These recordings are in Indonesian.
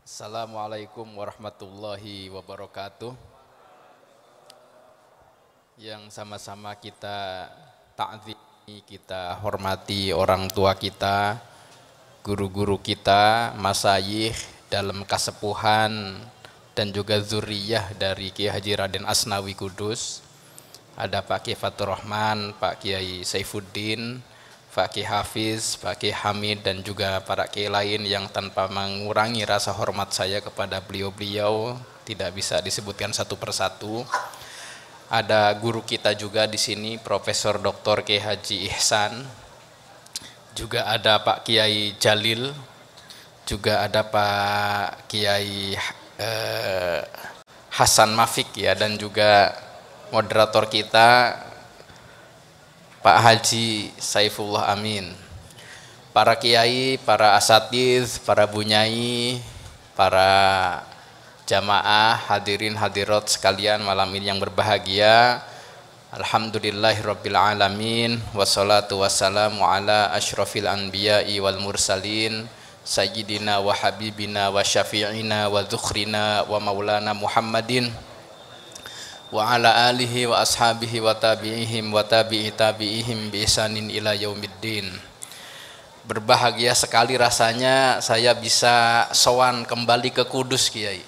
Assalamualaikum warahmatullahi wabarakatuh. Yang sama-sama kita ta'zimi, kita hormati orang tua kita, guru-guru kita, masyayikh dalam kasepuhan dan juga zuriyah dari Kiai Haji Raden Asnawi Kudus. Ada Pak Kiai Fatur Rahman, Pak Kiai Saifuddin, Pak Kiai Hafiz, Pak Kiai Hamid, dan juga para kiai lain yang tanpa mengurangi rasa hormat saya kepada beliau-beliau tidak bisa disebutkan satu persatu. Ada guru kita juga di sini, Profesor Dr. Kiai Haji Ihsan. Juga ada Pak Kiai Jalil, juga ada Pak Kiai Hasan Mafik ya, dan juga moderator kita Pak Haji Saifullah Amin. Para kiai, para asatiz, para bunyai, para jamaah, hadirin hadirat sekalian malam ini yang berbahagia. Alhamdulillahirabbil alamin, wassalatu wassalamu ala asyrafil anbiya'i wal mursalin, sayyidina wa habibina wa syafi'ina wa dzukhrina wa maulana Muhammadin wa ala alihi wa ashabihi wa tabi'ihim wa tabi'i tabi'ihim bi ihsanin ila yaumiddin. Berbahagia sekali rasanya saya bisa sowan kembali ke Kudus, Kiai.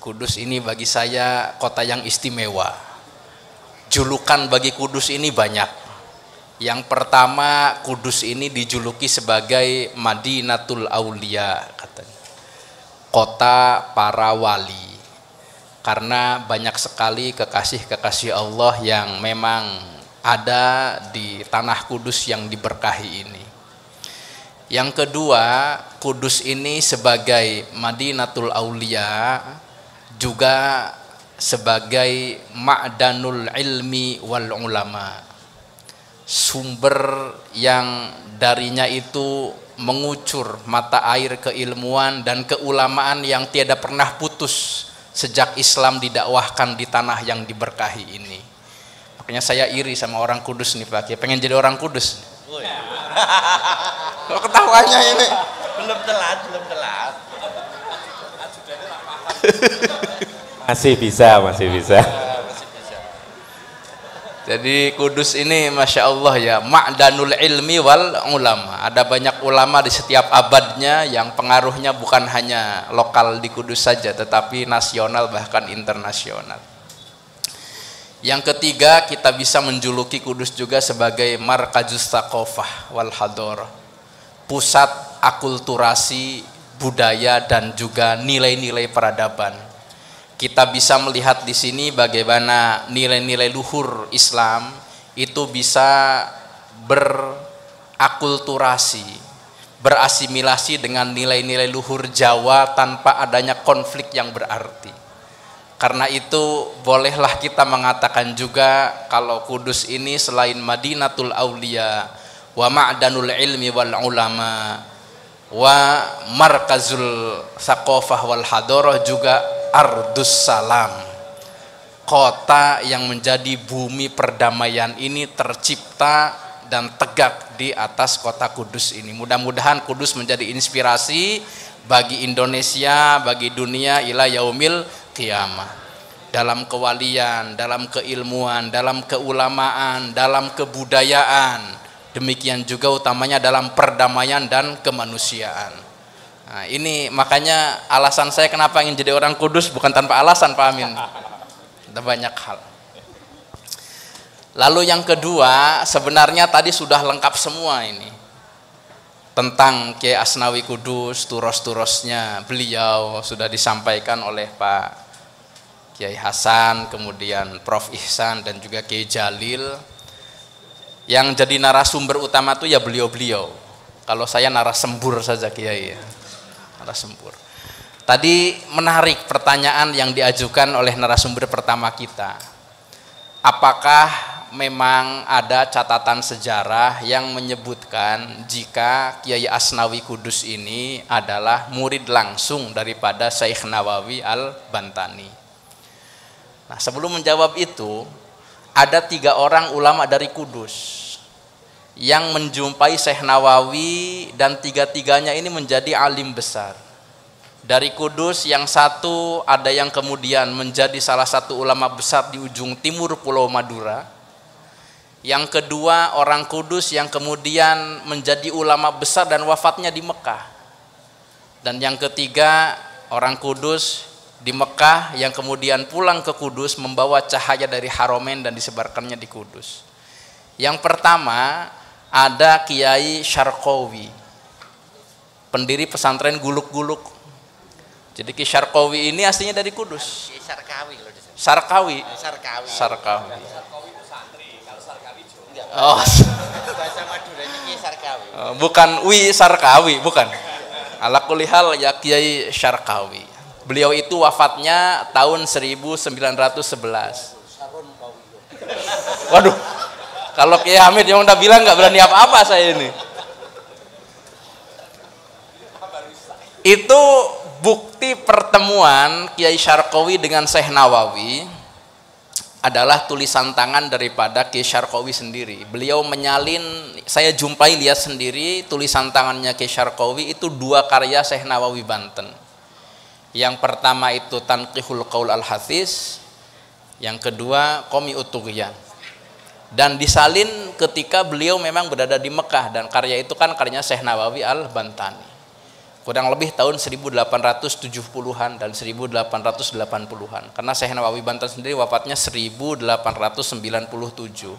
Kudus ini bagi saya kota yang istimewa. Julukan bagi Kudus ini banyak. Yang pertama, Kudus ini dijuluki sebagai Madinatul Aulia, katanya. Kota para wali. Karena banyak sekali kekasih-kekasih Allah yang memang ada di tanah Kudus yang diberkahi ini. Yang kedua, Kudus ini sebagai Madinatul Aulia juga sebagai ma'danul ilmi wal ulama, sumber yang darinya itu mengucur mata air keilmuan dan keulamaan yang tiada pernah putus sejak Islam didakwahkan di tanah yang diberkahi ini. Makanya saya iri sama orang Kudus nih Pak, pengen jadi orang Kudus. Kok ketawanya ini? Belum telat. Masih bisa. Jadi Kudus ini Masya Allah ya, ma'danul ilmi wal ulama. Ada banyak ulama di setiap abadnya yang pengaruhnya bukan hanya lokal di Kudus saja, tetapi nasional bahkan internasional. Yang ketiga, kita bisa menjuluki Kudus juga sebagai markajus tsaqafah wal hadharah, pusat akulturasi budaya dan juga nilai-nilai peradaban. Kita bisa melihat di sini bagaimana nilai-nilai luhur Islam itu bisa berakulturasi, berasimilasi dengan nilai-nilai luhur Jawa tanpa adanya konflik yang berarti. Karena itu bolehlah kita mengatakan juga kalau Kudus ini selain Madinatul Aulia wa ma'danul ilmi wal ulama wa markazul tsaqafah wal hadharah juga Ardus Salam, kota yang menjadi bumi perdamaian ini tercipta dan tegak di atas kota Kudus ini. Mudah-mudahan Kudus menjadi inspirasi bagi Indonesia, bagi dunia ila yaumil qiyamah. Dalam kewalian, dalam keilmuan, dalam keulamaan, dalam kebudayaan. Demikian juga utamanya dalam perdamaian dan kemanusiaan. Nah, ini makanya alasan saya kenapa ingin jadi orang Kudus bukan tanpa alasan Pak Amin. Ada banyak hal. Lalu yang kedua, sebenarnya tadi sudah lengkap semua ini. Tentang Kiai Asnawi Kudus, turos-turosnya beliau sudah disampaikan oleh Pak Kiai Hasan, kemudian Prof Ihsan dan juga Kiai Jalil. Yang jadi narasumber utama itu ya beliau-beliau. Kalau saya narasembur saja Kiai ya. Narasumber. Tadi menarik pertanyaan yang diajukan oleh narasumber pertama kita. Apakah memang ada catatan sejarah yang menyebutkan jika Kiai Asnawi Kudus ini adalah murid langsung daripada Syekh Nawawi Al-Bantani? Nah, sebelum menjawab itu, ada 3 orang ulama dari Kudus yang menjumpai Syekh Nawawi dan 3-tiganya ini menjadi alim besar. Dari Kudus yang satu ada yang kemudian menjadi salah satu ulama besar di ujung timur Pulau Madura. Yang kedua orang Kudus yang kemudian menjadi ulama besar dan wafatnya di Mekah. Dan yang ketiga orang Kudus di Mekah yang kemudian pulang ke Kudus membawa cahaya dari Haromen dan disebarkannya di Kudus. Yang pertama ada Kiai Syarqawi, pendiri pesantren Guluk-Guluk. Jadi Kiai Syarqawi ini aslinya dari Kudus. Kiai Sarkawi kalau di sana. Sarkawi. Sarkawi. Sarkawi. Sarkawi itu santri, kalau Sarkawi juga. Oh, Bahasa Madura ini Kiai Sarkawi. bukan Wi Sarkawi, bukan. Ala kulli hal ya Kiai Syarqawi. Beliau itu wafatnya tahun 1911. Waduh, kalau Kiai Hamid yang udah bilang nggak berani apa-apa saya ini. Itu bukti pertemuan Kiai Syarqawi dengan Syekh Nawawi adalah tulisan tangan daripada Kiai Syarqawi sendiri. Beliau menyalin, saya jumpai lihat sendiri tulisan tangannya Kiai Syarqawi itu dua karya Syekh Nawawi Banten. Yang pertama itu Tanqihul Qaul Al-Hafiz, yang kedua Qomi Utughyan. Dan disalin ketika beliau memang berada di Mekah, dan karya itu kan karyanya Syekh Nawawi Al-Bantani. Kurang lebih tahun 1870-an dan 1880-an. Karena Syekh Nawawi Banten sendiri wafatnya 1897.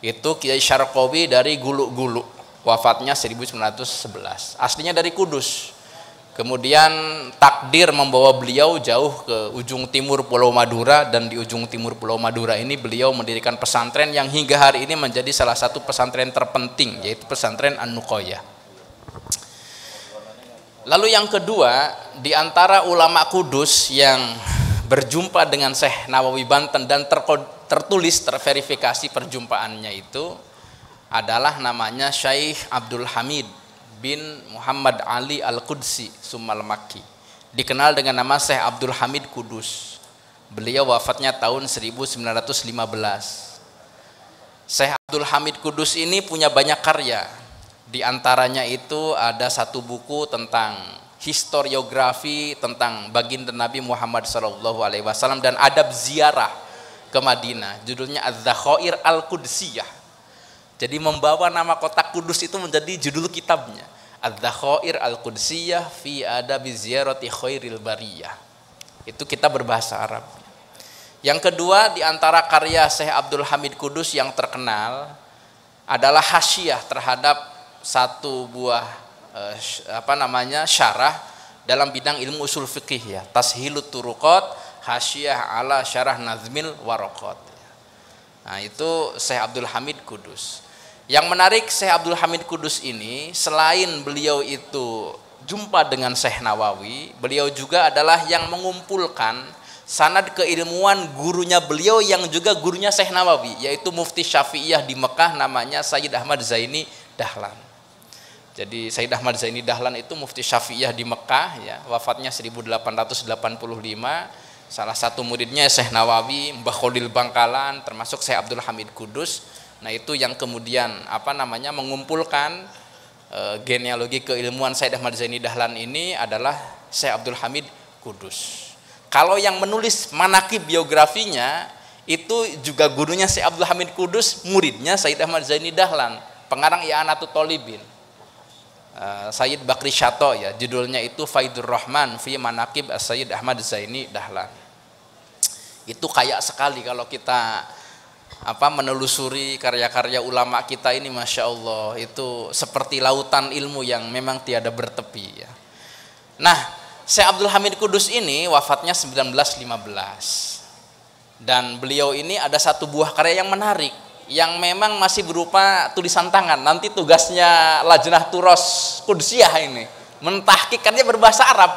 Itu Kiai Syarqawi dari Guluk-Guluk, wafatnya 1911. Aslinya dari Kudus. Kemudian takdir membawa beliau jauh ke ujung timur Pulau Madura, dan di ujung timur Pulau Madura ini beliau mendirikan pesantren yang hingga hari ini menjadi salah satu pesantren terpenting, yaitu pesantren An-Nuqoyah. Lalu yang kedua, di antara ulama Kudus yang berjumpa dengan Syekh Nawawi Banten dan tertulis terverifikasi perjumpaannya itu adalah namanya Syekh Abdul Hamid bin Muhammad Ali Al-Qudsi Summal Makki, dikenal dengan nama Syekh Abdul Hamid Kudus. Beliau wafatnya tahun 1915. Syekh Abdul Hamid Kudus ini punya banyak karya. Di antaranya itu ada satu buku tentang historiografi tentang baginda Nabi Muhammad SAW dan adab ziarah ke Madinah. Judulnya Az-Zakhair Al-Qudsiyah. Jadi membawa nama kota Kudus itu menjadi judul kitabnya. Az-Zakhair Al-Qudsiyah fi adabi ziyarati khairil bariyah. Itu kitab berbahasa Arab. Yang kedua, di antara karya Syekh Abdul Hamid Kudus yang terkenal adalah hasyiah terhadap satu buah syarah dalam bidang ilmu usul fikih, ya, Tashilut Turuqat hasyiah ala syarah Nazmil Waraqat. Nah, itu Syekh Abdul Hamid Kudus. Yang menarik, Syekh Abdul Hamid Kudus ini selain beliau itu jumpa dengan Syekh Nawawi, beliau juga adalah yang mengumpulkan sanad keilmuan gurunya beliau yang juga gurunya Syekh Nawawi, yaitu Mufti Syafi'iyah di Mekah namanya Sayyid Ahmad Zaini Dahlan. Jadi Sayyid Ahmad Zaini Dahlan itu Mufti Syafi'iyah di Mekah, ya, wafatnya 1885. Salah satu muridnya Syekh Nawawi, Mbah Khalil Bangkalan, termasuk Syekh Abdul Hamid Kudus. Nah, itu yang kemudian mengumpulkan genealogi keilmuan Sayyid Ahmad Zaini Dahlan ini adalah Syekh Abdul Hamid Kudus. Kalau yang menulis manaqib biografinya itu juga gurunya Syekh Abdul Hamid Kudus, muridnya Sayyid Ahmad Zaini Dahlan, pengarang I'anatul Thalibin. Sayyid Bakri Syato, ya, judulnya itu Faidur Rahman fi Manaqib Sayyid Ahmad Zaini Dahlan. Itu kayak sekali kalau kita menelusuri karya-karya ulama kita ini, Masya Allah, itu seperti lautan ilmu yang memang tiada bertepi, ya. Nah, Syekh Abdul Hamid Kudus ini wafatnya 1915, dan beliau ini ada satu buah karya yang menarik yang memang masih berupa tulisan tangan. Nanti tugasnya Lajnah Turos Qudsiyah ini mentahqiqannya berbahasa Arab.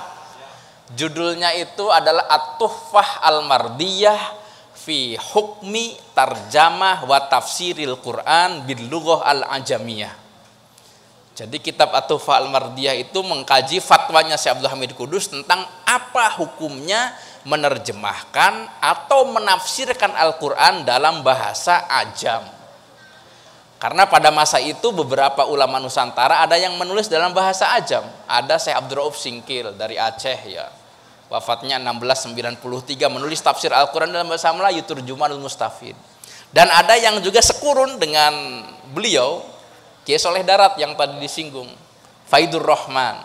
Judulnya itu adalah At-Tuhfah Al-Mardiyah fi hukmi tarjamah wa tafsiril Quran bil lughah al-ajamiyah. Jadi kitab At-Tuhfah Al-Mardiyah itu mengkaji fatwanya Syekh Abdul Hamid Kudus tentang apa hukumnya menerjemahkan atau menafsirkan Al-Quran dalam bahasa ajam. Karena pada masa itu beberapa ulama Nusantara ada yang menulis dalam bahasa Ajam. Ada Syekh Abdurrauf Singkil dari Aceh ya. Wafatnya 1693 menulis tafsir Al-Qur'an dalam bahasa Melayu Turjumanul Mustafid. Dan ada yang juga sekurun dengan beliau Kiai Soleh Darat yang tadi disinggung, Faidur Rahman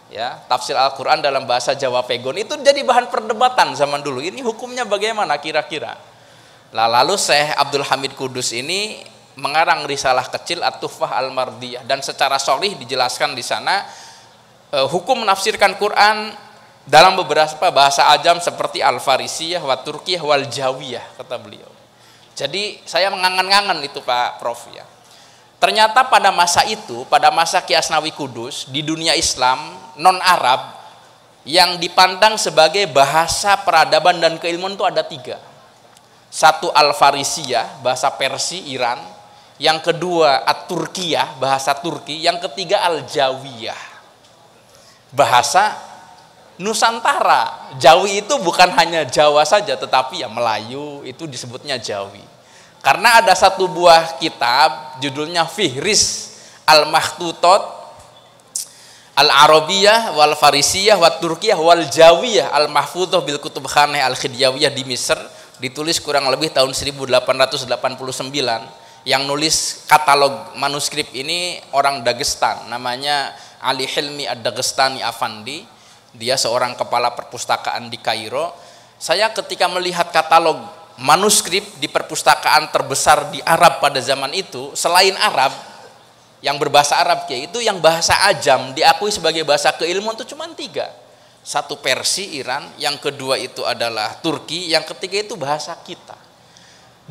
ya, tafsir Al-Qur'an dalam bahasa Jawa Pegon itu jadi bahan perdebatan zaman dulu. Ini hukumnya bagaimana kira-kira? Lalu Syekh Abdul Hamid Kudus ini mengarang risalah kecil At-Tuhfah Al-Mardiyah dan secara sharih dijelaskan di sana hukum menafsirkan Quran dalam beberapa bahasa Ajam seperti Al-Farisiyah, wa Turkiyah, wal Jawiyah kata beliau. Jadi saya mengangan-ngangan itu Pak Prof ya. Ternyata pada masa itu, pada masa Ki Asnawi Kudus di dunia Islam non Arab yang dipandang sebagai bahasa peradaban dan keilmuan itu ada 3. Satu Al-Farisiyah, bahasa Persia Iran. Yang kedua At-Turkiyah, bahasa Turki. Yang ketiga Al-Jawiyah, bahasa Nusantara. Jawi itu bukan hanya Jawa saja, tetapi ya Melayu itu disebutnya Jawi. Karena ada satu buah kitab judulnya Fihris Al-Makhtutot Al-Arabiyah wal Farisiyah wa Turkiyah wal Jawiyah Al-Mahfudhah bil Kutub Khaneh Al-Khidyawiyah di Mesir, ditulis kurang lebih tahun 1889. Yang nulis katalog manuskrip ini orang Dagestan, namanya Ali Hilmi Ad-Dagestani Afandi. Dia seorang kepala perpustakaan di Kairo. Saya ketika melihat katalog manuskrip di perpustakaan terbesar di Arab pada zaman itu, selain Arab yang berbahasa Arab itu yang bahasa Ajam diakui sebagai bahasa keilmuan itu cuma 3. Satu Persia Iran, yang kedua itu adalah Turki, yang ketiga itu bahasa kita.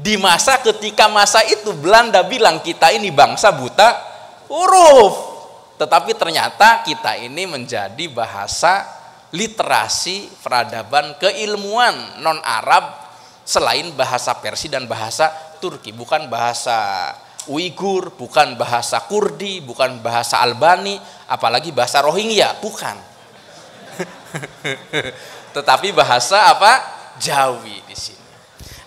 Di masa ketika masa itu Belanda bilang kita ini bangsa buta huruf. Tetapi ternyata kita ini menjadi bahasa literasi, peradaban, keilmuan non-Arab selain bahasa Persia dan bahasa Turki. Bukan bahasa Uighur, bukan bahasa Kurdi, bukan bahasa Albani, apalagi bahasa Rohingya, bukan. Tetapi bahasa apa? Jawi di sini.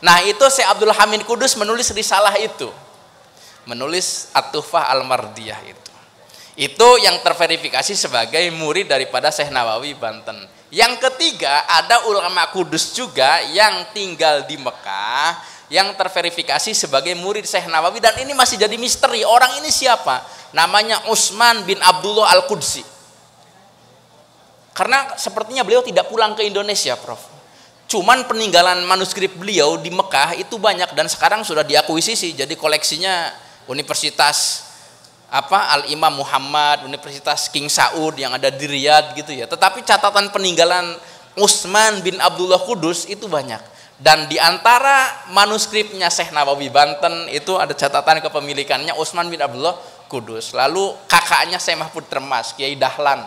Nah itu Syekh Abdul Hamid Kudus menulis risalah itu. Menulis At-Tuhfah Al-Mardiyah itu. Itu yang terverifikasi sebagai murid daripada Syekh Nawawi Banten. Yang ketiga ada ulama Kudus juga yang tinggal di Mekah yang terverifikasi sebagai murid Syekh Nawawi, dan ini masih jadi misteri. Orang ini siapa? Namanya Utsman bin Abdullah Al-Qudsi. Karena sepertinya beliau tidak pulang ke Indonesia, Prof. Cuman peninggalan manuskrip beliau di Mekah itu banyak dan sekarang sudah diakuisisi jadi koleksinya Universitas Al-Imam Muhammad, Universitas King Saud yang ada di Riyadh gitu ya. Tetapi catatan peninggalan Utsman bin Abdullah Kudus itu banyak. Dan di antara manuskripnya Syekh Nawawi Banten itu ada catatan kepemilikannya Utsman bin Abdullah Kudus. Lalu kakaknya Syekh Mahfud Termas, Kiai Dahlan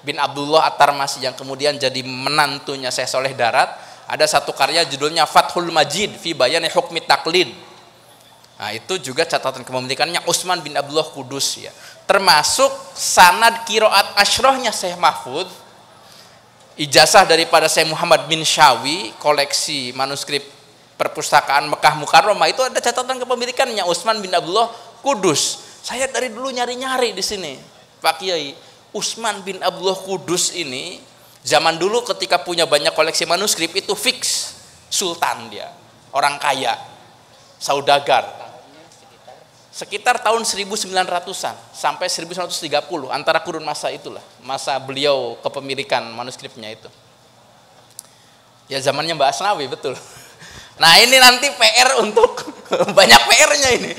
bin Abdullah At-Tarmasi yang kemudian jadi menantunya Syekh Soleh Darat, ada satu karya judulnya Fathul Majid fi Bayani Hukmi Taklid. Nah, itu juga catatan kepemilikannya Utsman bin Abdullah Kudus ya. Termasuk sanad qiraat asyrahnya Syekh Mahfud, ijazah daripada Syekh Muhammad bin Syawi, koleksi manuskrip perpustakaan Mekah Mukarramah itu ada catatan kepemilikannya Utsman bin Abdullah Kudus. Saya dari dulu nyari-nyari di sini, Pak Kiai. Utsman bin Abdullah Kudus ini zaman dulu ketika punya banyak koleksi manuskrip itu fix sultan dia, orang kaya, saudagar. Sekitar tahun 1900-an sampai 1930, antara kurun masa itulah, masa beliau kepemilikan manuskripnya itu. Ya zamannya Mbak Asnawi, betul. Nah ini nanti PR untuk banyak PR-nya ini.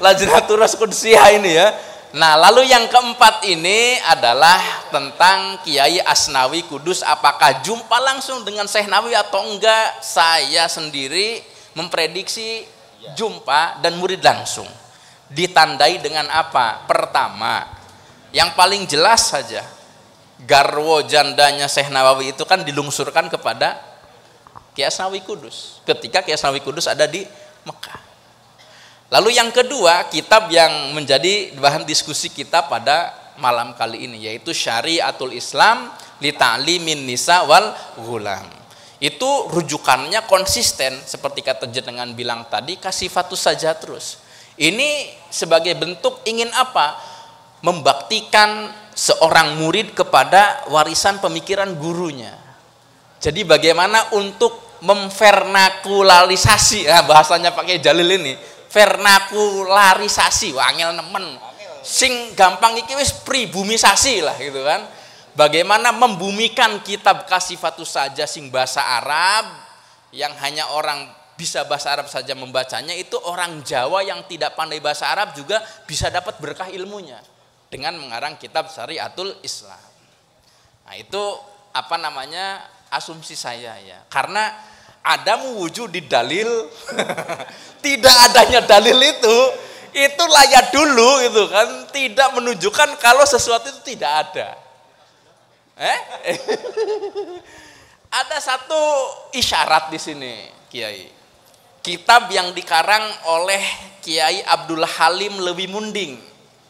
Lajnaturus Qudsiyah ini ya. Nah lalu yang keempat ini adalah tentang Kiai Asnawi Kudus, apakah jumpa langsung dengan Syekh Nawawi atau enggak. Saya sendiri memprediksi jumpa dan murid langsung. Ditandai dengan apa? Pertama, yang paling jelas saja, garwo jandanya Syekh Nawawi itu kan dilungsurkan kepada Kiai Asnawi Kudus ketika Kiai Asnawi Kudus ada di Mekah. Lalu yang kedua, kitab yang menjadi bahan diskusi kita pada malam kali ini yaitu Syariatul Islam li Ta'limin Nisa wal Ghulam. Itu rujukannya konsisten seperti kata jenengan bilang tadi, kasifatus saja terus. Ini sebagai bentuk ingin apa? Membaktikan seorang murid kepada warisan pemikiran gurunya. Jadi bagaimana untuk memvernakularisasi, nah bahasanya pakai Jalil ini, vernakularisasi, wangel nemen, sing gampang iki wis pribumisasi lah gitu kan. Bagaimana membumikan kitab Kasifatus Saja sing bahasa Arab, yang hanya orang bisa bahasa Arab saja membacanya, itu orang Jawa yang tidak pandai bahasa Arab juga bisa dapat berkah ilmunya dengan mengarang kitab Syariatul Islam. Nah itu apa namanya, asumsi saya ya, karena ada wujud di dalil tidak adanya dalil itu layak dulu gitu kan, tidak menunjukkan kalau sesuatu itu tidak ada. Ada satu isyarat di sini, Kiai. Kitab yang dikarang oleh Kiai Abdul Halim Lewi Munding,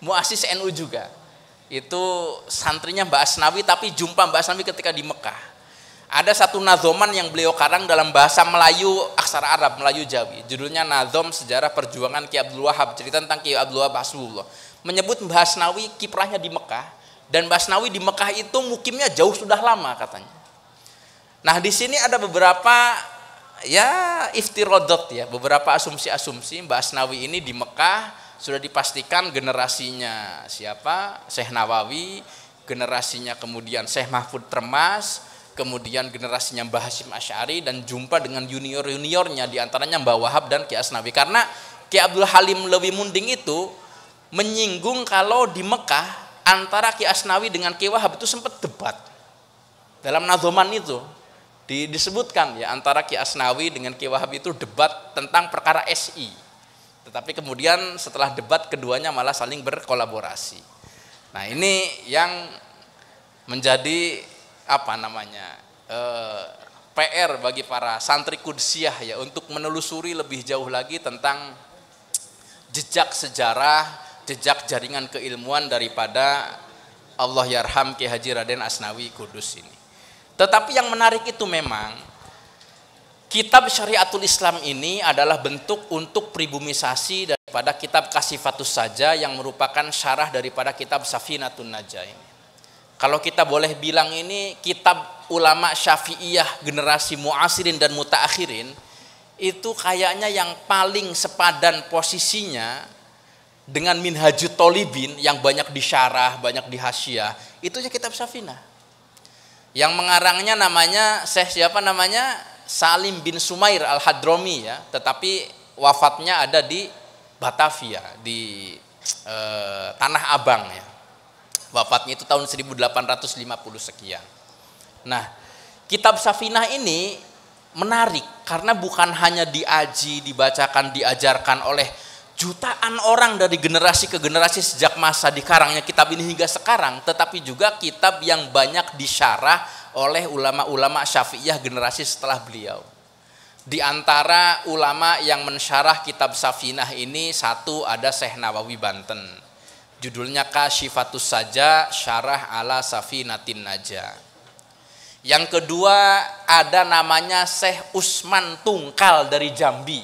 muassis NU juga. Itu santrinya Mbak Asnawi, tapi jumpa Mbak Asnawi ketika di Mekah. Ada satu nazoman yang beliau karang dalam bahasa Melayu, aksara Arab, Melayu Jawi. Judulnya Nazom Sejarah Perjuangan Ki Abdul Wahab, cerita tentang Ki Abdul Wahab Hasbullah. Menyebut Mbak Asnawi kiprahnya di Mekah, dan Mbak Asnawi di Mekah itu mukimnya jauh sudah lama katanya. Nah di sini ada beberapa ya iftirodot ya, beberapa asumsi-asumsi. Mbak Asnawi ini di Mekah sudah dipastikan generasinya siapa? Syekh Nawawi, generasinya kemudian Syekh Mahfud Termas, kemudian generasinya Mbah Hasyim Asy'ari, dan jumpa dengan junior-juniornya diantaranya Mbah Wahab dan Ki Asnawi. Karena Ki Abdul Halim Lewi Munding itu menyinggung kalau di Mekah antara Ki Asnawi dengan Ki Wahab itu sempat debat. Dalam nazoman itu disebutkan ya, antara Ki Asnawi dengan Ki Wahab itu debat tentang perkara SI. Tetapi kemudian setelah debat keduanya malah saling berkolaborasi. Nah ini yang menjadi apa namanya PR bagi para santri Qudsiyah ya, untuk menelusuri lebih jauh lagi tentang jejak sejarah, jejak jaringan keilmuan daripada Allah yarham Ki Haji Raden Asnawi Kudus ini. Tetapi yang menarik itu memang kitab Syariatul Islam ini adalah bentuk untuk pribumisasi daripada kitab Kasifatus Saja yang merupakan syarah daripada kitab Safinatun Najah ini. Kalau kita boleh bilang ini kitab ulama Syafi'iyah generasi muasirin dan mutaakhirin, itu kayaknya yang paling sepadan posisinya dengan Minhajut Thalibin yang banyak disyarah, banyak dihasyiah, itu ya kitab Safinah. Yang mengarangnya namanya Syekh siapa namanya? Salim bin Sumair Al-Hadromi ya, tetapi wafatnya ada di Batavia, di Tanah Abang ya. Wafatnya itu tahun 1850 sekian. Nah, kitab Safinah ini menarik karena bukan hanya diaji, dibacakan, diajarkan oleh jutaan orang dari generasi ke generasi sejak masa dikarangnya kitab ini hingga sekarang, tetapi juga kitab yang banyak disyarah oleh ulama-ulama Syafi'iyah generasi setelah beliau. Di antara ulama yang mensyarah kitab Safinah ini, satu ada Syekh Nawawi Banten. Judulnya Kasyifatus Saja Syarah ala Safinatin Najah. Yang kedua ada namanya Syekh Usman Tungkal dari Jambi.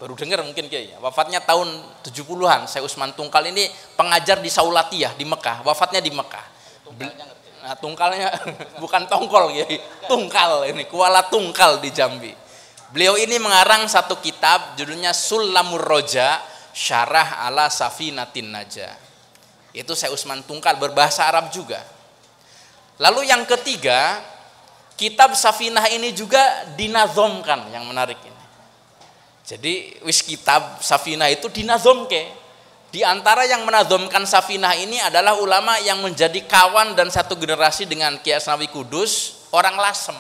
Baru dengar mungkin kayaknya. Wafatnya tahun 70-an. Syekh Usman Tungkal ini pengajar di Saulatiyah di Mekah. Wafatnya di Mekah. Nah, tungkalnya bukan tongkol ya. Tungkal ini, Kuala Tungkal di Jambi. Beliau ini mengarang satu kitab judulnya Sulamur Roja Syarah ala Safinatin Najah. Itu Syekh Usman Tungkal, berbahasa Arab juga. Lalu yang ketiga, kitab Safinah ini juga dinazomkan, yang menarik ini. Jadi wis kitab Safinah itu dinazomke. Di antara yang menazomkan Safinah ini adalah ulama yang menjadi kawan dan satu generasi dengan Ki Asnawi Kudus, orang Lasem.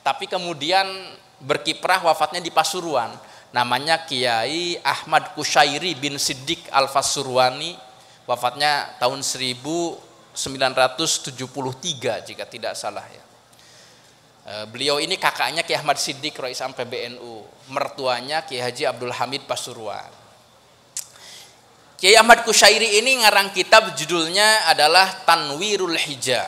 Tapi kemudian berkiprah, wafatnya di Pasuruan. Namanya Kiai Ahmad Kusyairi bin Siddiq Al-Fasurwani, wafatnya tahun 1973 jika tidak salah ya. Beliau ini kakaknya Kiai Ahmad Siddiq Rais Am PBNU, mertuanya Kiai Haji Abdul Hamid Pasuruan. Kiai Ahmad Kusyairi ini ngarang kitab judulnya adalah Tanwirul Hija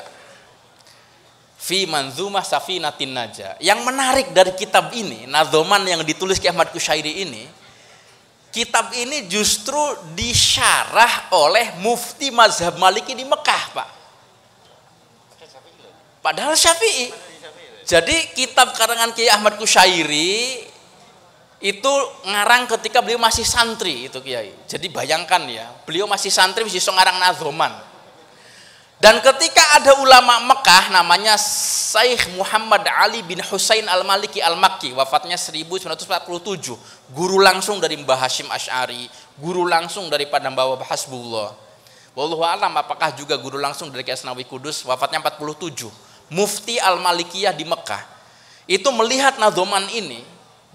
fi Manzumah Safinatin Najah. Yang menarik dari kitab ini, nazoman yang ditulis Kiai Ahmad Kusyairi ini, kitab ini justru disyarah oleh mufti mazhab Maliki di Mekah, Pak. Padahal Syafi'i. Jadi kitab karangan Kiai Ahmad Kusyairi itu ngarang ketika beliau masih santri itu Kiai. Jadi bayangkan ya, beliau masih santri masih ngarang nazoman. Dan ketika ada ulama Mekah namanya Syekh Muhammad Ali bin Husain Al-Maliki Al-Makki, wafatnya 1947, guru langsung dari Mbah Hashim Asy'ari, guru langsung daripada Mbah Wahab Hasbullah. Wallahu a'lam apakah juga guru langsung dari Kiai Asnawi Kudus, wafatnya 47. Mufti Al-Malikiyah di Mekah. Itu melihat nazoman ini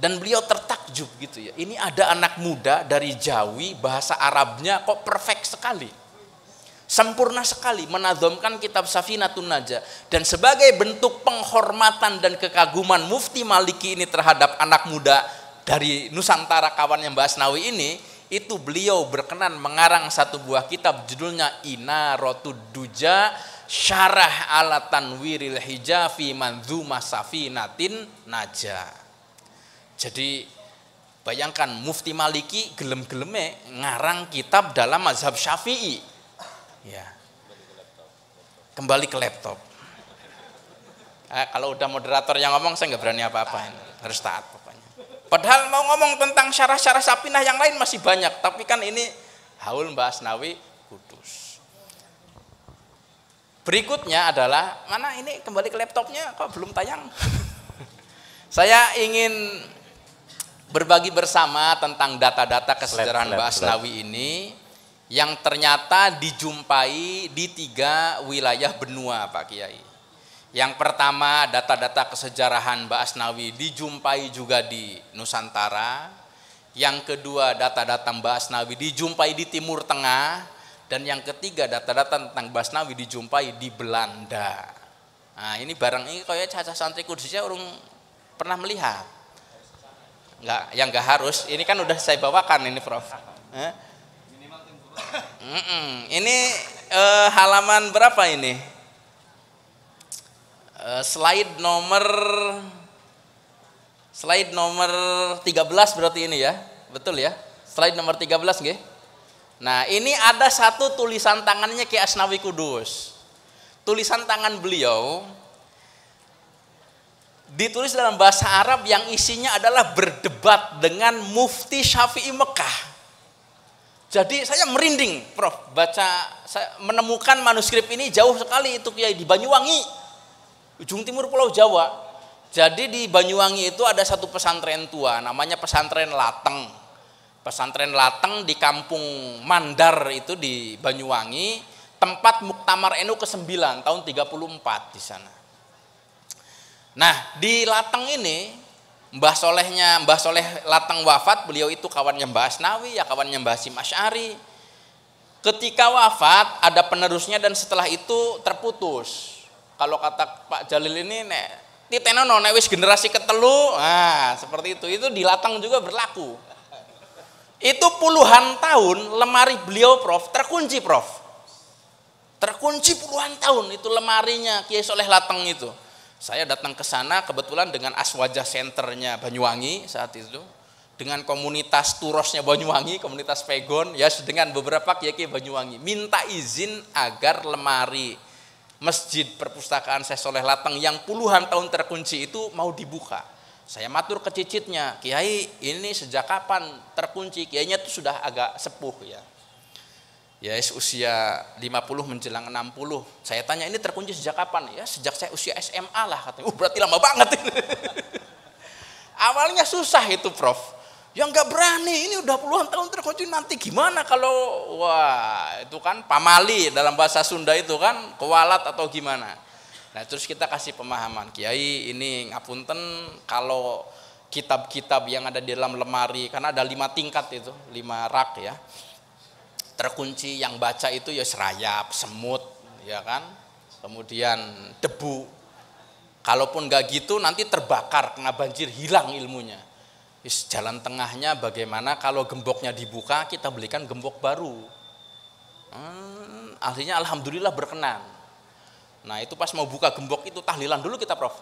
dan beliau tertakjub gitu ya. Ini ada anak muda dari Jawi, bahasa Arabnya kok perfect sekali. Sempurna sekali menazomkan kitab Safinatun Najah. Dan sebagai bentuk penghormatan dan kekaguman Mufti Maliki ini terhadap anak muda dari Nusantara kawannya Mbak Asnawi ini, itu beliau berkenan mengarang satu buah kitab judulnya Inaratud Duja Syarah ala Tanwiril Hijafi Manzumah Safinatin Najah. Jadi bayangkan Mufti Maliki gelem-geleme ngarang kitab dalam mazhab Syafi'i. Ya, kembali ke laptop. Kalau udah moderator yang ngomong saya nggak berani apa-apain, harus taat pokoknya. Padahal mau ngomong tentang syarah-syarah Sapinah yang lain masih banyak, tapi kan ini haul Mbah Asnawi Kudus. Berikutnya adalah mana ini kembali ke laptopnya kok belum tayang? Saya ingin berbagi bersama tentang data-data kesejarahan Mbah Asnawi ini yang ternyata dijumpai di 3 wilayah benua Pak Kiai. Yang pertama data-data kesejarahan Mbah Asnawi dijumpai juga di Nusantara. Yang kedua data-data Mbah Asnawi dijumpai di Timur Tengah. Dan yang ketiga data-data tentang Mbah Asnawi dijumpai di Belanda. Nah ini barang ini kayak caca santri kudusnya orang pernah melihat. Yang enggak harus, ini kan udah saya bawakan ini Prof. Ini halaman berapa ini? Slide nomor 13 berarti ini ya. Betul ya? Slide nomor 13 nggih. Nah, ini ada satu tulisan tangannya Kiai Asnawi Kudus. Tulisan tangan beliau ditulis dalam bahasa Arab yang isinya adalah berdebat dengan Mufti Syafi'i Mekah. Jadi saya merinding, Prof, baca, saya menemukan manuskrip ini jauh sekali itu Kiai di Banyuwangi, ujung timur Pulau Jawa. Jadi di Banyuwangi itu ada satu pesantren tua, namanya pesantren Lateng. Pesantren Lateng di Kampung Mandar itu di Banyuwangi, tempat Muktamar NU ke-9 tahun 34 di sana. Nah di Lateng ini Mbah Soleh Lateng wafat, beliau itu kawannya Mbah Asnawi, ya kawannya Mbah Hashim Asy'ari. Ketika wafat ada penerusnya dan setelah itu terputus. Kalau kata Pak Jalil ini titenono nek wis generasi ketelu, nah seperti itu di Lateng juga berlaku. Itu puluhan tahun lemari beliau Prof terkunci Prof. Terkunci puluhan tahun itu lemarinya Kiai Soleh Lateng itu. Saya datang ke sana kebetulan dengan Aswaja Centernya Banyuwangi saat itu, dengan komunitas Turosnya Banyuwangi, komunitas Pegon, ya dengan beberapa kiai Banyuwangi, minta izin agar lemari Masjid Perpustakaan Syekh Soleh Lateng yang puluhan tahun terkunci itu mau dibuka. Saya matur ke cicitnya, Kiai ini sejak kapan terkunci? Kiainya itu sudah agak sepuh ya. Ya usia 50 menjelang 60. Saya tanya ini terkunci sejak kapan? Ya sejak saya usia SMA lah katanya. Berarti lama banget ini. Awalnya susah itu Prof. Ya nggak berani, ini udah puluhan tahun terkunci, nanti gimana kalau itu kan pamali dalam bahasa Sunda itu kan kewalat atau gimana. Nah terus kita kasih pemahaman, Kiai ini ngapunten kalau kitab-kitab yang ada di dalam lemari, karena ada 5 tingkat itu, 5 rak ya. Terkunci yang baca itu ya serayap, semut, ya kan, kemudian debu. Kalaupun nggak gitu nanti terbakar, kena banjir, hilang ilmunya. Jalan tengahnya bagaimana kalau gemboknya dibuka kita belikan gembok baru. Akhirnya alhamdulillah berkenan. Nah itu pas mau buka gembok itu tahlilan dulu kita Prof.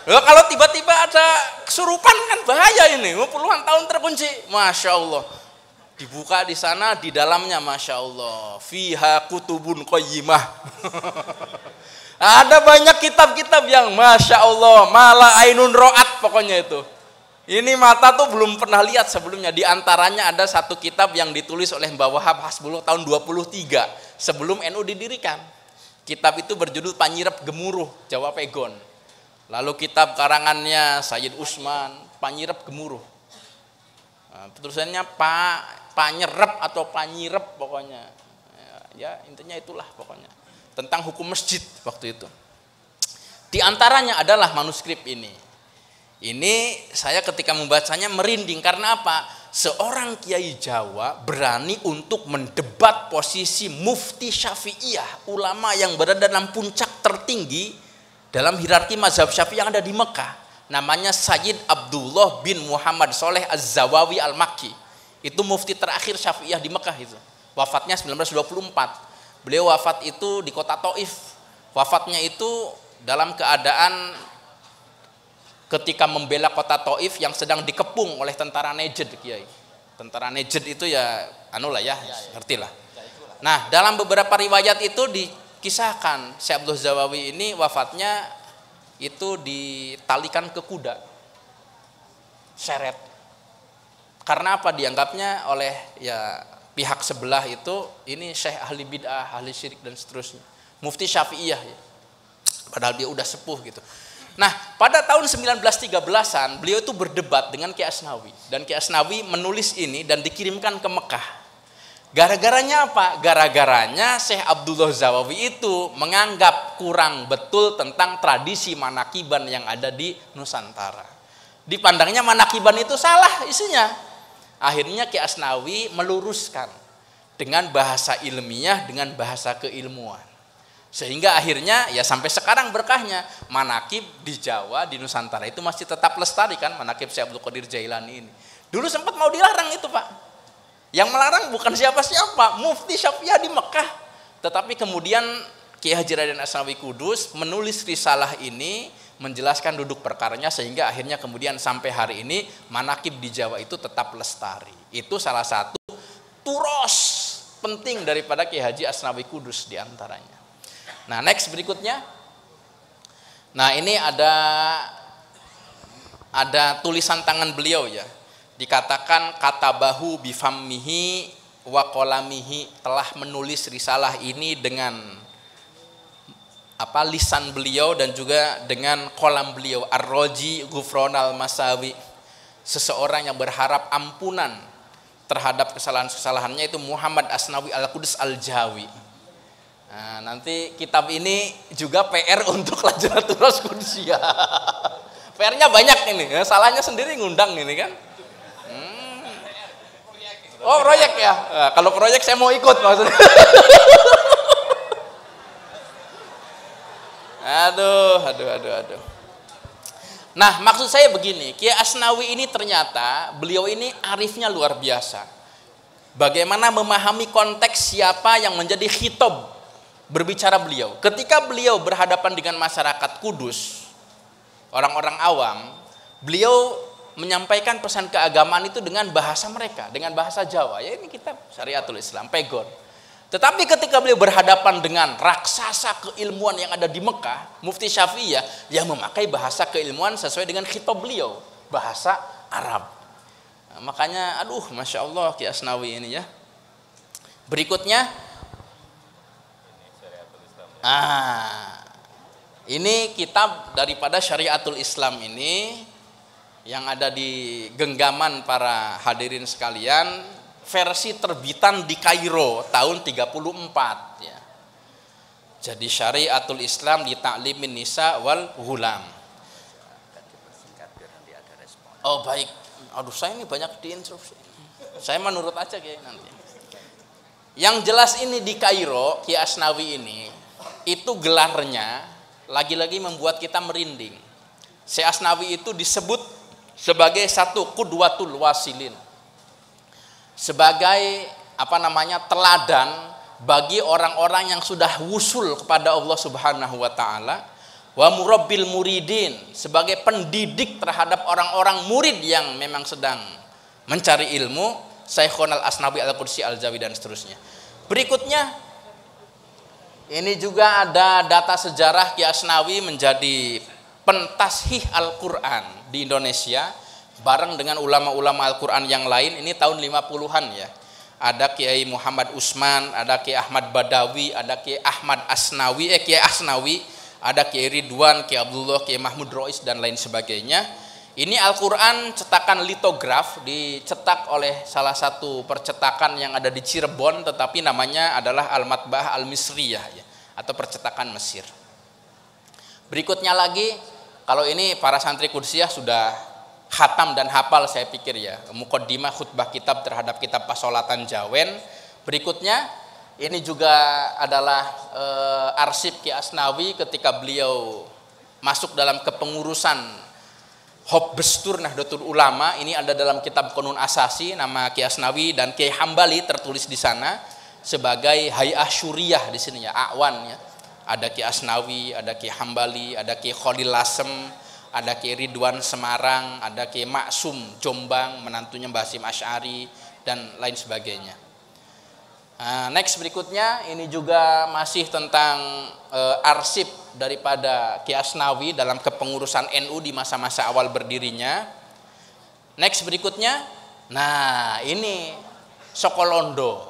Kalau tiba-tiba ada kesurupan kan bahaya ini, puluhan tahun terkunci. Masya Allah. Dibuka di sana, di dalamnya Masya Allah. Fiha kutubun qayyimah. Ada banyak kitab-kitab yang Masya Allah, mala ainun ro'at pokoknya itu. Ini mata tuh belum pernah lihat sebelumnya. Di antaranya ada satu kitab yang ditulis oleh Mbah Wahab Hasbullah tahun 23 sebelum NU didirikan. Kitab itu berjudul Panyirep Gemuruh Jawa Pegon. Lalu kitab karangannya Sayyid Usman, Panyirep Gemuruh. Nah, tulisannya Panyerep atau Panyirep pokoknya. Ya, intinya itulah pokoknya. Tentang hukum masjid waktu itu. Di antaranya adalah manuskrip ini. Ini saya ketika membacanya merinding karena apa? Seorang kiai Jawa berani untuk mendebat posisi mufti Syafi'iyah, ulama yang berada dalam puncak tertinggi dalam hierarki mazhab Syafi'i yang ada di Mekah. Namanya Sayyid Abdullah bin Muhammad Soleh Az-Zawawi Al-Makki. Itu mufti terakhir Syafi'iyah di Mekah itu. Wafatnya 1924. Beliau wafat itu di kota Taif. Wafatnya itu dalam keadaan ketika membela kota Taif yang sedang dikepung oleh tentara Najd, Kiai. Tentara Najd itu ya anulah ya, ngertilah. Nah, dalam beberapa riwayat itu dikisahkan Syekh Abdul Zawawi ini wafatnya itu ditalikan ke kuda. Seret. Karena apa? Dianggapnya oleh ya pihak sebelah itu ini syekh ahli bid'ah, ahli syirik dan seterusnya. Mufti Syafi'iyah ya. Padahal dia udah sepuh gitu. Nah, pada tahun 1913-an beliau itu berdebat dengan Ki Asnawi dan Ki Asnawi menulis ini dan dikirimkan ke Mekah. Gara-garanya apa? Gara-garanya Syekh Abdullah Zawawi itu menganggap kurang betul tentang tradisi manakiban yang ada di Nusantara. Dipandangnya manakiban itu salah isinya. Akhirnya Ki Asnawi meluruskan dengan bahasa ilmiah, dengan bahasa keilmuan. Sehingga akhirnya ya sampai sekarang berkahnya manakib di Jawa, di Nusantara itu masih tetap lestari kan, manakib Syekh Abdul Qadir Jailani ini. Dulu sempat mau dilarang itu Pak. Yang melarang bukan siapa-siapa, mufti Syafi'iyah di Mekah. Tetapi kemudian Kiai Haji Raden Asnawi Kudus menulis risalah ini, menjelaskan duduk perkaranya sehingga akhirnya kemudian sampai hari ini manakib di Jawa itu tetap lestari. Itu salah satu turos penting daripada Kiai Haji Asnawi Kudus diantaranya. Nah, next berikutnya. Nah, ini ada tulisan tangan beliau ya. Dikatakan katabahu bifammihi wa qalamihi, telah menulis risalah ini dengan lisan beliau dan juga dengan kolam beliau. Ar-Raji Ghufranal Masawi, seseorang yang berharap ampunan terhadap kesalahan-kesalahannya, itu Muhammad Asnawi Al-Qudus Al-Jawi. Nah, nanti kitab ini juga PR untuk Lajnatul Qudusiyah. PR-nya banyak ini, ya, salahnya sendiri ngundang ini kan. Oh, proyek ya. Nah, kalau proyek saya mau ikut maksudnya. Aduh. Nah, maksud saya begini, Kiai Asnawi ini ternyata beliau ini arifnya luar biasa. Bagaimana memahami konteks siapa yang menjadi khitab berbicara beliau. Ketika beliau berhadapan dengan masyarakat Kudus, orang-orang awam, beliau menyampaikan pesan keagamaan itu dengan bahasa mereka, dengan bahasa Jawa. Ya, ini kitab Syariatul Islam, Pegon. Tetapi ketika beliau berhadapan dengan raksasa keilmuan yang ada di Mekah, Mufti Syafi'iyah, yang memakai bahasa keilmuan sesuai dengan khitab beliau, bahasa Arab. Nah, makanya, Masya Allah Ki Asnawi ini ya. Berikutnya, ini kitab daripada Syariatul Islam ini, yang ada di genggaman para hadirin sekalian, versi terbitan di Kairo tahun 34 ya. Jadi Syariatul Islam di Ta'limin Nisa wal Ghulam. Oh baik, saya ini banyak diinstruksi. Saya menurut aja kayak nanti. Yang jelas ini di Kairo, Ki Asnawi ini itu gelarnya lagi-lagi membuat kita merinding. Syekh Asnawi itu disebut sebagai satu qudwatul wasilin, sebagai teladan bagi orang-orang yang sudah wusul kepada Allah Subhanahu wa taala, wa murabbil muridin, sebagai pendidik terhadap orang-orang murid yang memang sedang mencari ilmu, Syekhun Al-Asnawi Al-Qudsi Al-Jawi dan seterusnya. Berikutnya ini juga ada data sejarah Ki Asnawi menjadi pentashih Al-Qur'an di Indonesia bareng dengan ulama-ulama Al-Qur'an yang lain. Ini tahun 50-an ya. Ada Kiai Muhammad Usman, ada Kiai Ahmad Badawi, ada Kiai Ahmad Asnawi, Kiai Asnawi, ada Kiai Ridwan, Kiai Abdullah, Kiai Mahmud Rois dan lain sebagainya. Ini Al-Qur'an cetakan litograf, dicetak oleh salah satu percetakan yang ada di Cirebon, tetapi namanya adalah Al-Matba'ah Al-Misriyah ya, atau percetakan Mesir. Berikutnya lagi, kalau ini para santri Qudsiyah sudah khatam dan hafal saya pikir ya, muqaddimah khutbah kitab terhadap kitab Pasolatan Jawen. Berikutnya ini juga adalah arsip Ki Asnawi ketika beliau masuk dalam kepengurusan Hobestur Nahdlatul Ulama. Ini ada dalam kitab Qanun Asasi, nama Ki Asnawi dan Kiai Hambali tertulis di sana sebagai Hay'ah Syuriyah di sini ya, Awan ya. Ada Ki Asnawi, ada Ki Hambali, ada Ki Khalil Lasem, ada Ki Ridwan Semarang, ada Ki Maksum Jombang, menantunya Mbah Hasyim Asy'ari dan lain sebagainya. Nah, next berikutnya ini juga masih tentang arsip daripada Ki Asnawi dalam kepengurusan NU di masa-masa awal berdirinya. Next berikutnya, nah ini Sokolondo.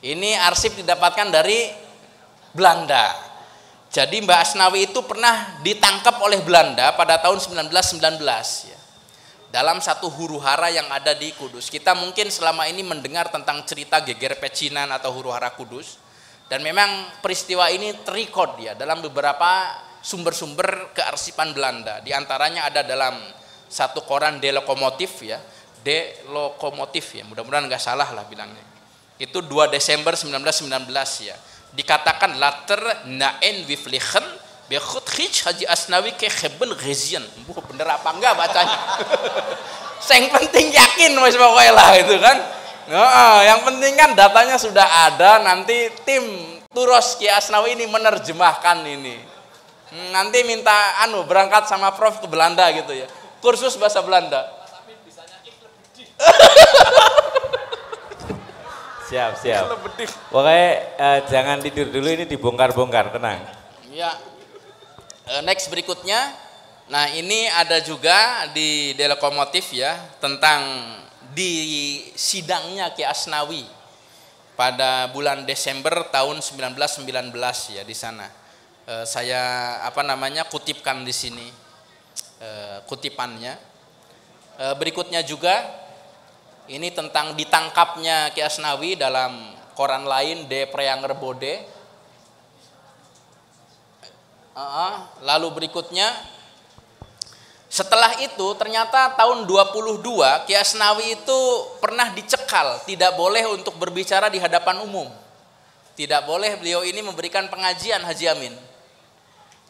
Ini arsip didapatkan dari Belanda. Jadi Mbah Asnawi itu pernah ditangkap oleh Belanda pada tahun 1919 ya, dalam satu huru-hara yang ada di Kudus. Kita mungkin selama ini mendengar tentang cerita geger pecinan atau huru-hara Kudus, dan memang peristiwa ini terrecord ya dalam beberapa sumber-sumber kearsipan Belanda. Di antaranya ada dalam satu koran De Lokomotif ya, De Lokomotif ya, mudah-mudahan nggak salah lah bilangnya. Itu 2 Desember 1919 ya. Dikatakan later naen wiflichen bekhut khij Haji Asnawi ke kheben ghazian. Bener apa enggak bacanya? Yang penting yakin wis pokoknya lah itu kan. Yang penting kan datanya sudah ada, nanti tim Turos Ki Asnawi ini menerjemahkan ini. Nanti minta berangkat sama Prof ke Belanda gitu ya. Kursus bahasa Belanda. Siap. Pokoknya jangan tidur dulu, ini dibongkar-bongkar, tenang. Ya. Next berikutnya. Nah, ini ada juga di De Lokomotif ya tentang di sidangnya Ki Asnawi pada bulan Desember tahun 1919 ya di sana. Saya kutipkan di sini kutipannya. Berikutnya juga ini tentang ditangkapnya Ki Asnawi dalam koran lain De Preanger Bode. Lalu berikutnya, setelah itu ternyata tahun 22 Ki Asnawi itu pernah dicekal, tidak boleh untuk berbicara di hadapan umum. Tidak boleh beliau ini memberikan pengajian Haji Amin.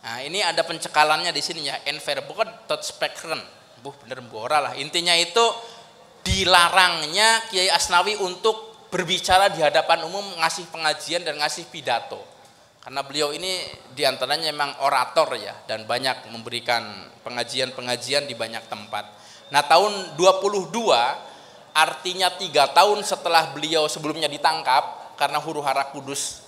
Nah, ini ada pencekalannya di sini ya, enverbod tot spekren. Bener bora lah. Intinya itu dilarangnya Kiai Asnawi untuk berbicara di hadapan umum, ngasih pengajian dan ngasih pidato. Karena beliau ini diantaranya memang orator ya, dan banyak memberikan pengajian-pengajian di banyak tempat. Nah, tahun 22 artinya 3 tahun setelah beliau sebelumnya ditangkap karena huru-hara Kudus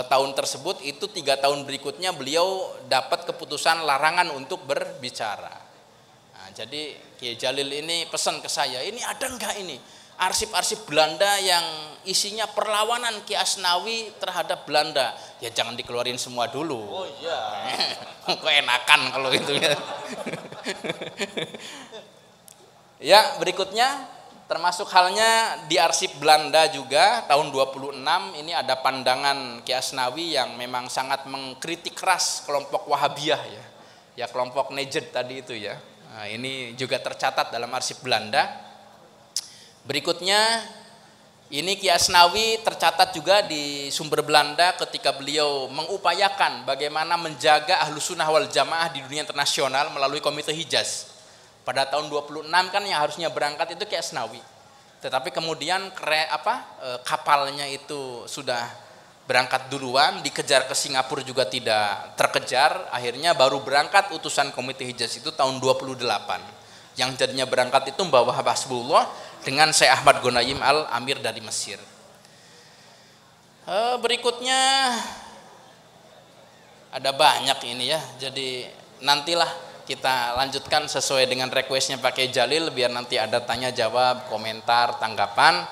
tahun tersebut, itu 3 tahun berikutnya beliau dapat keputusan larangan untuk berbicara. Nah, jadi Kiai Jalil ini pesan ke saya, ini ada enggak ini arsip-arsip Belanda yang isinya perlawanan Ki Asnawi terhadap Belanda? Ya jangan dikeluarin semua dulu. Oh iya. Kok enakan kalau itu ya. Ya, berikutnya termasuk halnya di arsip Belanda juga tahun 26 ini ada pandangan Ki Asnawi yang memang sangat mengkritik keras kelompok Wahabiyah ya. Ya kelompok Najd tadi itu ya. Nah, ini juga tercatat dalam arsip Belanda. Berikutnya ini Ki Asnawi tercatat juga di sumber Belanda ketika beliau mengupayakan bagaimana menjaga Ahlus Sunnah wal Jamaah di dunia internasional melalui Komite Hijaz. Pada tahun 26 kan yang harusnya berangkat itu Ki Asnawi. Tetapi kemudian kapalnya itu sudah berangkat duluan, dikejar ke Singapura juga tidak terkejar, akhirnya baru berangkat utusan Komite Hijaz itu tahun 28. Yang jadinya berangkat itu membawa Habibullah dengan Syekh Ahmad Ghanaim Al-Amir dari Mesir. Berikutnya ada banyak ini ya, jadi nantilah kita lanjutkan sesuai dengan requestnya Pak Kiai Jalil, biar nanti ada tanya jawab, komentar, tanggapan.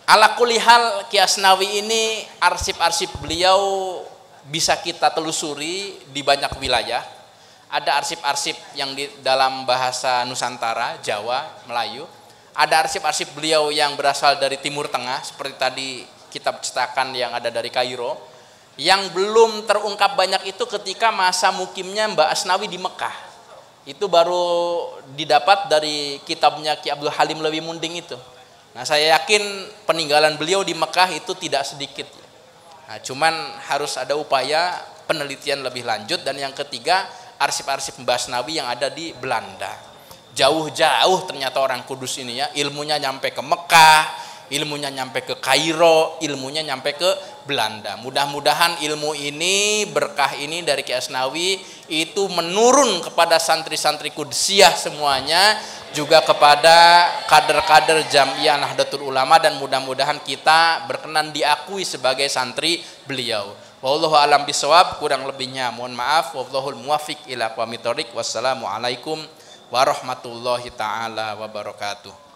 Ala kulli hal, Ki Asnawi ini arsip-arsip beliau bisa kita telusuri di banyak wilayah. Ada arsip-arsip yang di dalam bahasa Nusantara, Jawa, Melayu. Ada arsip-arsip beliau yang berasal dari Timur Tengah, seperti tadi kitab cetakan yang ada dari Kairo. Yang belum terungkap banyak itu ketika masa mukimnya Mbak Asnawi di Mekah. Itu baru didapat dari kitabnya Ki Abdul Halim Lewi Munding itu. Nah, saya yakin peninggalan beliau di Mekah itu tidak sedikit. Nah, cuman harus ada upaya penelitian lebih lanjut. Dan yang ketiga, arsip-arsip Mbah Asnawi yang ada di Belanda. Jauh-jauh ternyata orang Kudus ini ya, ilmunya nyampe ke Mekah, ilmunya nyampe ke Kairo, ilmunya nyampe ke Belanda. Mudah-mudahan ilmu ini, berkah ini dari Ki Asnawi itu menurun kepada santri-santri Kudusiyah semuanya, juga kepada kader-kader Jamiah Nahdlatul Ulama, dan mudah-mudahan kita berkenan diakui sebagai santri beliau. Wallahu a'lam bishawab, kurang lebihnya mohon maaf. Wallahul muwaffiq ila aqwamit thoriq. Wassalamualaikum warahmatullahi taala wabarakatuh.